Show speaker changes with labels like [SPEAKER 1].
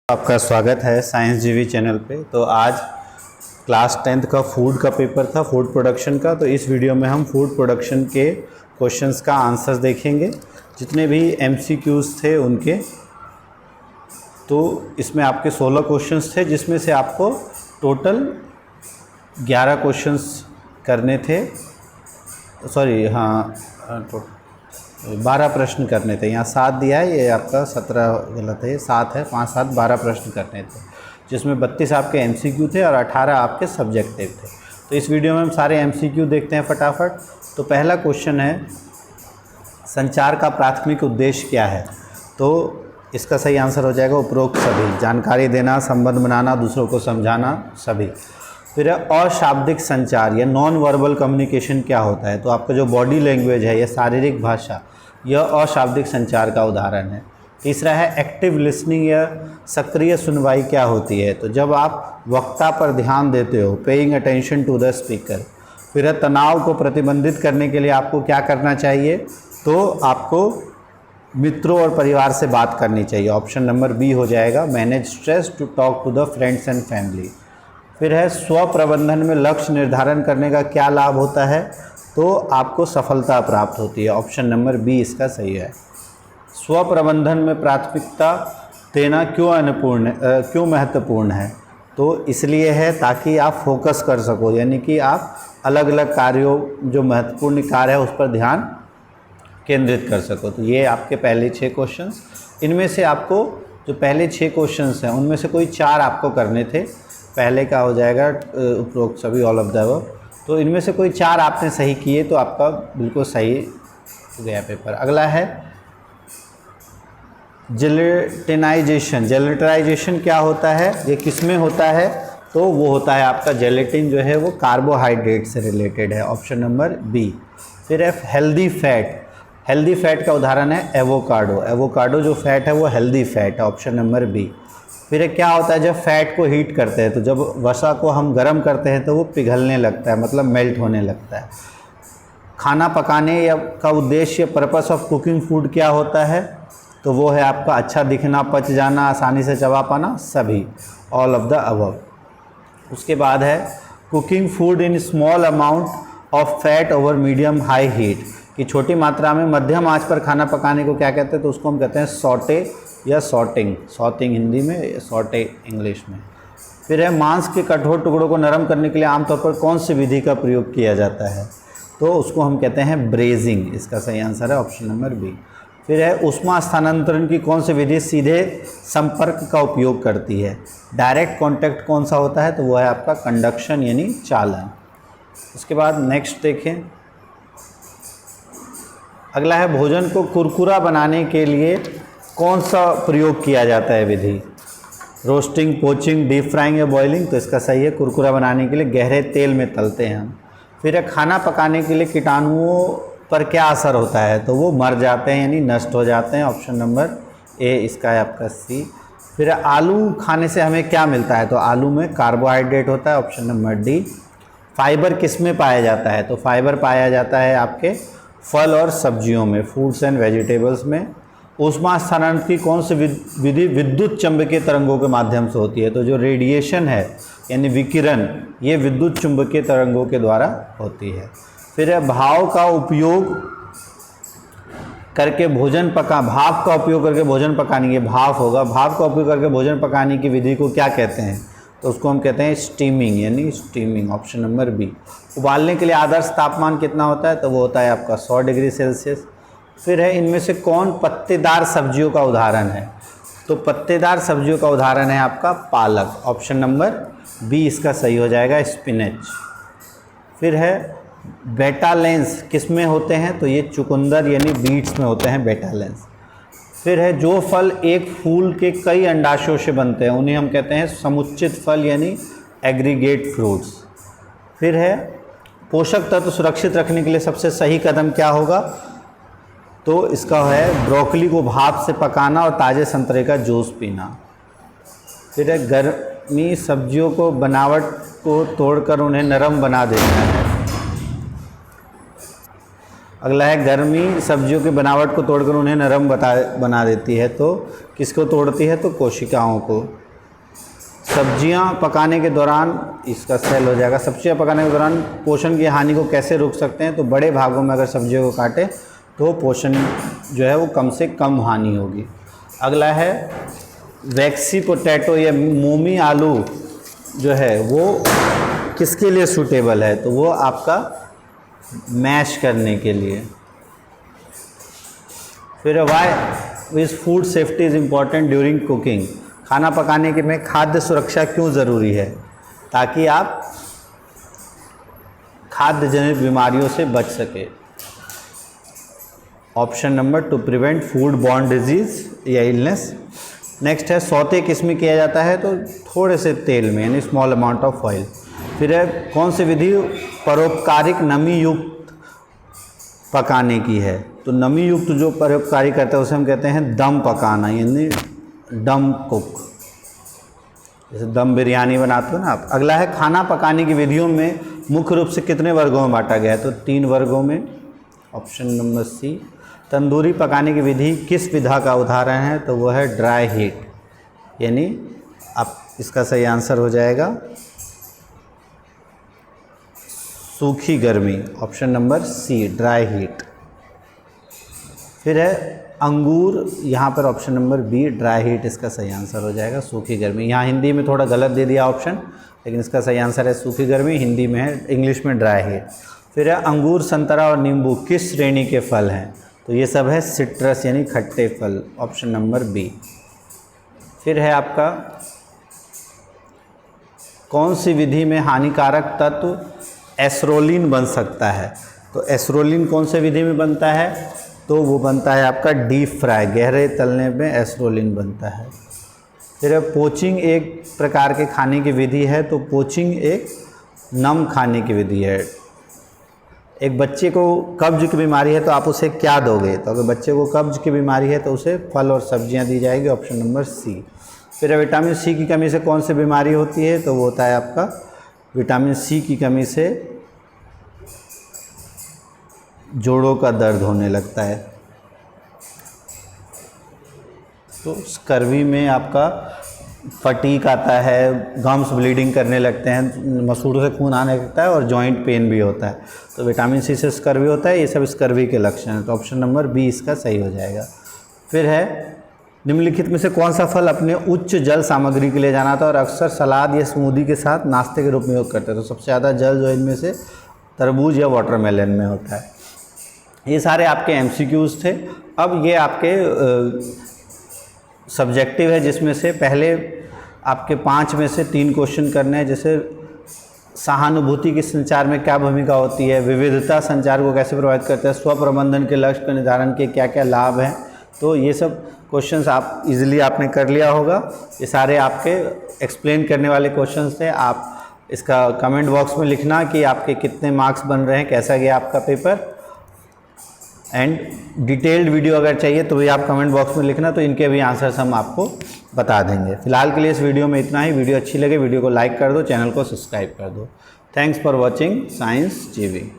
[SPEAKER 1] आपका स्वागत है साइंस जीवी चैनल पे। तो आज क्लास 10th का फूड का पेपर था, फूड प्रोडक्शन का। तो इस वीडियो में हम फूड प्रोडक्शन के क्वेश्चंस का आंसर्स देखेंगे, जितने भी एमसीक्यूज़ थे उनके। तो इसमें आपके 16 क्वेश्चंस थे, जिसमें से आपको टोटल 11 क्वेश्चंस करने थे। सॉरी, हाँ, 12 प्रश्न करने थे। यहाँ 7 दिया है, ये आपका 17 गलत है, 7 है, 5 7 12 प्रश्न करने थे, जिसमें 32 आपके एमसीक्यू थे और 18 आपके सब्जेक्टिव थे। तो इस वीडियो में हम सारे एमसीक्यू देखते हैं फटाफट। तो पहला क्वेश्चन है, संचार का प्राथमिक उद्देश्य क्या है? तो इसका सही आंसर हो जाएगा उपरोक्त सभी। जानकारी देना, संबंध बनाना, दूसरों को समझाना, सभी। फिर अशाब्दिक संचार या नॉन वर्बल कम्युनिकेशन क्या होता है? तो आपका जो बॉडी लैंग्वेज है या शारीरिक भाषा, यह अशाब्दिक संचार का उदाहरण है। तीसरा है एक्टिव लिसनिंग या सक्रिय सुनवाई क्या होती है? तो जब आप वक्ता पर ध्यान देते हो, paying attention to the speaker. फिर तनाव को प्रतिबंधित करने के लिए आपको क्या करना चाहिए? तो आपको मित्रों और परिवार से बात करनी चाहिए। ऑप्शन नंबर बी हो जाएगा, manage stress to talk to the friends and family. फिर है स्व प्रबंधन में लक्ष्य निर्धारण करने का क्या लाभ होता है? तो आपको सफलता प्राप्त होती है। ऑप्शन नंबर बी इसका सही है। स्व प्रबंधन में प्राथमिकता देना क्यों महत्वपूर्ण है? तो इसलिए है ताकि आप फोकस कर सको, यानी कि आप अलग अलग कार्यों, जो महत्वपूर्ण कार्य है उस पर ध्यान केंद्रित कर सको। तो ये आपके पहले 6 क्वेश्चंस। इनमें से आपको जो पहले 6 क्वेश्चंस हैं उनमें से कोई 4 आपको करने थे। पहले का हो जाएगा उपरोक्त सभी, ऑल ऑफ द अबव। तो इनमें से कोई 4 आपने सही किए तो आपका बिल्कुल सही हो गया पेपर। अगला है जेलेटिनाइजेशन। जेलेटिनाइजेशन क्या होता है, ये किस में होता है? तो वो होता है आपका जेलेटिन जो है वो कार्बोहाइड्रेट से रिलेटेड है। Option number B. फिर है हेल्दी फैट। हेल्दी फैट का उदाहरण है एवोकाडो। एवोकाडो जो फैट है वो हेल्दी फैट है। Option number B. फिर क्या होता है, जब फैट को हीट करते हैं, तो जब वसा को हम गर्म करते हैं तो वो पिघलने लगता है, मतलब मेल्ट होने लगता है। खाना पकाने या का उद्देश्य, पर्पस ऑफ कुकिंग फूड क्या होता है? तो वो है आपका अच्छा दिखना, पच जाना, आसानी से चबा पाना, सभी, ऑल ऑफ द अबव। उसके बाद है cooking food in small amount of fat over medium high heat, कि छोटी मात्रा में मध्यम आंच पर खाना पकाने को क्या कहते हैं? तो उसको हम कहते हैं सॉटे या सॉटिंग। सॉटिंग हिंदी में, सॉटे इंग्लिश में। फिर है मांस के कठोर टुकड़ों को नरम करने के लिए आमतौर पर कौन सी विधि का प्रयोग किया जाता है? तो उसको हम कहते हैं ब्रेजिंग। इसका सही आंसर है ऑप्शन नंबर बी। फिर है ऊष्मा स्थानांतरण की कौन सी विधि सीधे संपर्क का उपयोग करती है? डायरेक्ट कॉन्टैक्ट कौन सा होता है? तो वो है आपका कंडक्शन यानी चालन। उसके बाद नेक्स्ट देखें, अगला है भोजन को कुरकुरा बनाने के लिए कौन सा प्रयोग किया जाता है विधि? रोस्टिंग, पोचिंग, डीप फ्राइंग या बॉइलिंग? तो इसका सही है, कुरकुरा बनाने के लिए गहरे तेल में तलते हैं हम। फिर है खाना पकाने के लिए कीटाणुओं पर क्या असर होता है? तो वो मर जाते हैं यानी नष्ट हो जाते हैं। ऑप्शन नंबर ए इसका है आपका सी। फिर आलू खाने से हमें क्या मिलता है? तो आलू में कार्बोहाइड्रेट होता है। Option number D. फाइबर किस में पाया जाता है? तो फाइबर पाया जाता है आपके फल और सब्जियों में, फ्रूट्स एंड वेजिटेबल्स में। ऊष्मा स्थानांतरण की कौन सी विधि विद्युत चुंबकीय तरंगों के माध्यम से होती है? तो जो रेडिएशन है यानी विकिरण, ये विद्युत चुंबकीय तरंगों के द्वारा होती है। फिर है भाप का उपयोग करके भोजन पकाने की, भाप होगा, भाप का उपयोग करके भोजन पकाने की विधि को क्या कहते हैं? तो उसको हम कहते हैं स्टीमिंग यानी स्टीमिंग। Option number B. उबालने के लिए आदर्श तापमान कितना होता है? तो वो होता है आपका 100 डिग्री सेल्सियस। फिर है इनमें से कौन पत्तेदार सब्जियों का उदाहरण है? तो पत्तेदार सब्जियों का उदाहरण है आपका पालक। ऑप्शन नंबर बी इसका सही हो जाएगा, स्पिनच। फिर है बेटालेंस किस में होते हैं? तो ये चुकंदर यानी बीट्स में होते हैं बेटालेंस। फिर है जो फल एक फूल के कई अंडाशयों से बनते हैं उन्हें हम कहते हैं समुच्चित फल यानी एग्रीगेट फ्रूट्स। फिर है पोषक तत्व सुरक्षित रखने के लिए सबसे सही कदम क्या होगा? तो इसका है ब्रोकली को भाप से पकाना और ताज़े संतरे का जूस पीना। फिर है गर्मी सब्जियों को बनावट को तोड़कर उन्हें नरम बना देना है। अगला है गर्मी सब्जियों की बनावट को तोड़कर उन्हें नरम बना देती है। तो किसको तोड़ती है? तो कोशिकाओं को। सब्जियां पकाने के दौरान, इसका सेल हो जाएगा, सब्जियां पकाने के दौरान पोषण की हानि को कैसे रोक सकते हैं? तो बड़े भागों में अगर सब्जियों को काटें तो पोषण जो है वो कम से कम हानि होगी। अगला है वैक्सी पोटैटो या मोमी आलू जो है वो किसके लिए सूटेबल है? तो वो आपका मैश करने के लिए। फिर why is food safety is important during cooking? खाना पकाने के में खाद्य सुरक्षा क्यों ज़रूरी है? ताकि आप खाद्य जनित बीमारियों से बच सके। Option number 2 prevent food borne disease या इलनेस। नेक्स्ट है सौते किस में किया जाता है? तो थोड़े से तेल में, यानी स्मॉल अमाउंट ऑफ ऑयल। फिर है कौन सी विधि परोपकारिक नमी युक्त पकाने की है? तो नमी युक्त जो परोपकारी करता है उसे हम कहते हैं दम पकाना, यानी दम कुक, जैसे दम बिरयानी बनाते हो ना आप। अगला है खाना पकाने की विधियों में मुख्य रूप से कितने वर्गों में बांटा गया है? तो 3 वर्गों में। ऑप्शन नंबर सी। तंदूरी पकाने की विधि किस विधा का उदाहरण है? तो वह है ड्राई हीट, यानी आप इसका सही आंसर हो जाएगा सूखी गर्मी। Option number C dry heat. फिर है अंगूर, यहाँ पर option number B dry heat इसका सही आंसर हो जाएगा, सूखी गर्मी। यहाँ हिंदी में थोड़ा गलत दे दिया ऑप्शन, लेकिन इसका सही आंसर है सूखी गर्मी, हिंदी में है, इंग्लिश में ड्राई हीट। फिर है अंगूर, संतरा और नींबू किस श्रेणी के फल हैं? तो ये सब है सिट्रस यानी खट्टे फल। Option number B. फिर है आपका कौन सी विधि में हानिकारक तत्व एस्ट्रोलिन बन सकता है? तो एस्ट्रोलिन कौन से विधि में बनता है? तो वो बनता है आपका डीप फ्राई, गहरे तलने में एस्ट्रोलिन बनता है। फिर पोचिंग एक प्रकार के खाने की विधि है, तो पोचिंग एक नम खाने की विधि है। एक बच्चे को कब्ज की बीमारी है तो आप उसे क्या दोगे? तो अगर बच्चे को कब्ज की बीमारी है तो उसे फल और सब्जियां दी जाएगी। Option number C. फिर विटामिन सी की कमी से कौन सी बीमारी होती है? तो वो होता है आपका विटामिन सी की कमी से जोड़ों का दर्द होने लगता है। तो स्कर्वी में आपका फटीक आता है, गम्स ब्लीडिंग करने लगते हैं, मसूड़ों से खून आने लगता है और जॉइंट पेन भी होता है। तो विटामिन सी से स्कर्वी होता है, ये सब स्कर्वी के लक्षण हैं। तो ऑप्शन नंबर बी इसका सही हो जाएगा। फिर है निम्नलिखित में से कौन सा फल अपने उच्च जल सामग्री के लिए जाना था और अक्सर सलाद या स्मूदी के साथ नाश्ते के रूप में उपयोग करते हैं? तो सबसे ज़्यादा जल जो इनमें से तरबूज या वाटरमेलन में होता है। ये सारे आपके एमसीक्यूज़ थे। अब ये आपके सब्जेक्टिव है, जिसमें से पहले आपके 5 में से 3 क्वेश्चन करने हैं। जैसे सहानुभूति की संचार में क्या भूमिका होती है, विविधता संचार को कैसे प्रभावित करता है, स्व प्रबंधन के लक्ष्य के निर्धारण के क्या क्या लाभ हैं। तो ये सब क्वेश्चंस आप इजीली आपने कर लिया होगा। ये सारे आपके एक्सप्लेन करने वाले क्वेश्चंस थे। आप इसका कमेंट बॉक्स में लिखना कि आपके कितने मार्क्स बन रहे हैं, कैसा गया आपका पेपर। एंड डिटेल्ड वीडियो अगर चाहिए तो भी आप कमेंट बॉक्स में लिखना, तो इनके भी आंसर्स हम आपको बता देंगे। फिलहाल के लिए इस वीडियो में इतना ही। वीडियो अच्छी लगे वीडियो को लाइक कर दो, चैनल को सब्सक्राइब कर दो। थैंक्स फॉर वॉचिंग साइंस जीवी।